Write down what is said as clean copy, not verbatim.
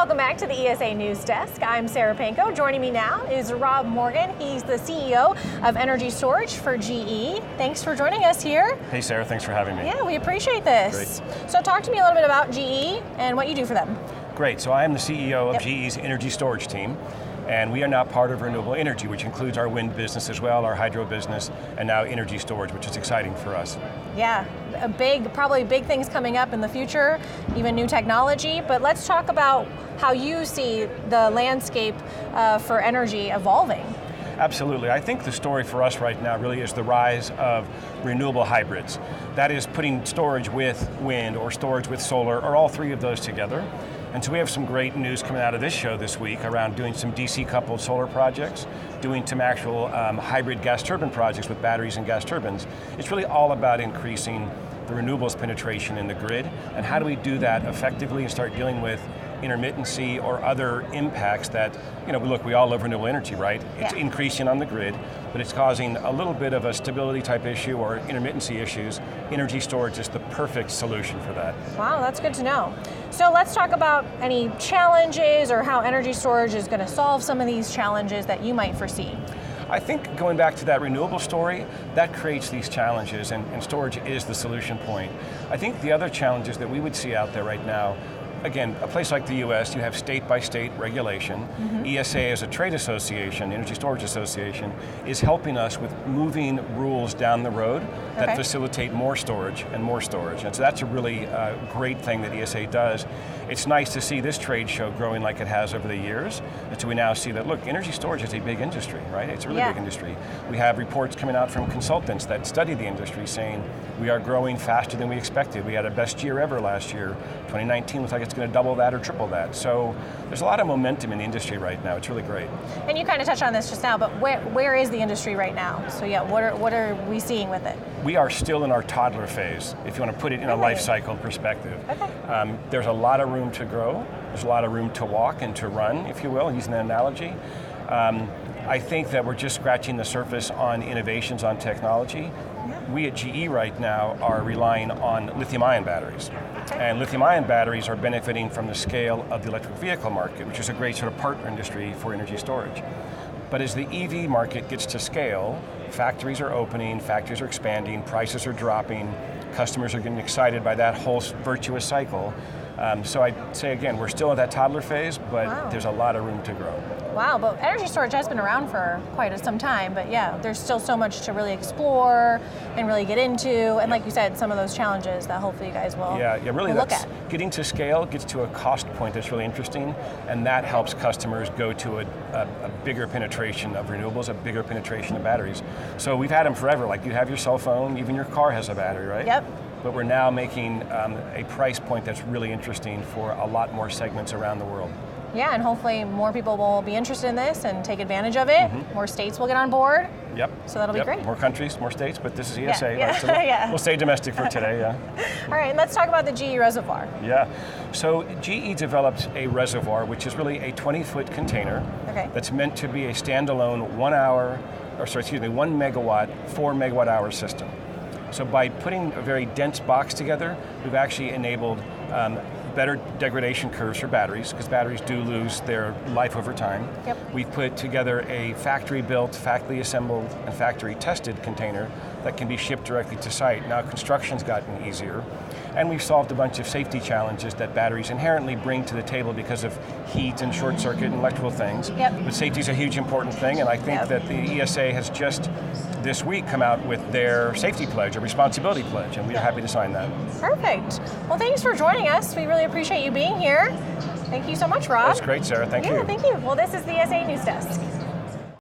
Welcome back to the ESA News Desk. I'm Sarah Panko. Joining me now is Rob Morgan. He's the CEO of Energy Storage for GE. Thanks for joining us here. Hey Sarah, thanks for having me. Yeah, we appreciate this. Great. So talk to me a little bit about GE and what you do for them. Great, so I am the CEO of GE's Energy Storage team, and we are now part of Renewable Energy, which includes our wind business as well, our hydro business, and now energy storage, which is exciting for us. Yeah, probably big things coming up in the future, even new technology, but let's talk about how you see the landscape for energy evolving. Absolutely. I think the story for us right now really is the rise of renewable hybrids. That is putting storage with wind or storage with solar, or all three of those together. And so we have some great news coming out of this show this week around doing some DC coupled solar projects, doing some actual hybrid gas turbine projects with batteries and gas turbines. It's really all about increasing the renewables penetration in the grid, and how do we do that effectively and start dealing with intermittency or other impacts that, look, we all love renewable energy, right? It's increasing on the grid, but it's causing a little bit of a stability type issue or intermittency issues. Energy storage is the perfect solution for that. Wow, that's good to know. So let's talk about any challenges or how energy storage is going to solve some of these challenges that you might foresee. I think going back to that renewable story, that creates these challenges, and storage is the solution point. I think the other challenges that we would see out there right now, again, a place like the US, you have state-by-state regulation. ESA as a trade association, Energy Storage Association, is helping us with moving rules down the road that facilitate more storage and more storage. And so that's a really great thing that ESA does. It's nice to see this trade show growing like it has over the years. And so we now see that, look, energy storage is a big industry, right? It's a really big industry. We have reports coming out from consultants that study the industry saying we are growing faster than we expected. We had our best year ever last year. 2019 looks like it's going to double that or triple that. So there's a lot of momentum in the industry right now. It's really great. And you kind of touched on this just now, but where is the industry right now? So yeah, what are we seeing with it? We are still in our toddler phase, if you want to put it in a life cycle perspective. There's a lot of room to grow. There's a lot of room to walk and to run, if you will, using that analogy. I think that we're just scratching the surface on innovations on technology. We at GE right now are relying on lithium-ion batteries. And lithium-ion batteries are benefiting from the scale of the electric vehicle market, which is a great sort of partner industry for energy storage. But as the EV market gets to scale, factories are opening, factories are expanding, prices are dropping, customers are getting excited by that whole virtuous cycle. So I'd say again, we're still at that toddler phase, but there's a lot of room to grow. Wow, but energy storage has been around for quite some time, but yeah, there's still so much to really explore and really get into, and like you said, some of those challenges that hopefully you guys will really look at. Getting to scale gets to a cost point that's really interesting, and that helps customers go to a bigger penetration of renewables, a bigger penetration of batteries. So we've had them forever, like you have your cell phone, even your car has a battery, right? Yep. But we're now making a price point that's really interesting for a lot more segments around the world. Yeah, and hopefully more people will be interested in this and take advantage of it. More states will get on board. Yep. So that'll be great. More countries, more states, but this is ESA, right? So we'll stay domestic for today, All right, and let's talk about the GE reservoir. Yeah, so GE developed a reservoir, which is really a 20-foot container that's meant to be a standalone 1 megawatt, 4 megawatt hour system. So by putting a very dense box together, we've actually enabled better degradation curves for batteries, because batteries do lose their life over time. We've put together a factory-built, factory-assembled, and factory-tested container that can be shipped directly to site. Now construction's gotten easier, and we've solved a bunch of safety challenges that batteries inherently bring to the table because of heat and short circuit and electrical things. But safety is a huge important thing, and I think that the ESA has just this week come out with their safety pledge, a responsibility pledge, and we're happy to sign that. Perfect. Well, thanks for joining us. We really appreciate you being here. Thank you so much, Rob. That's great, Sarah. Thank you. Yeah, thank you. Well, this is the ESA News Desk.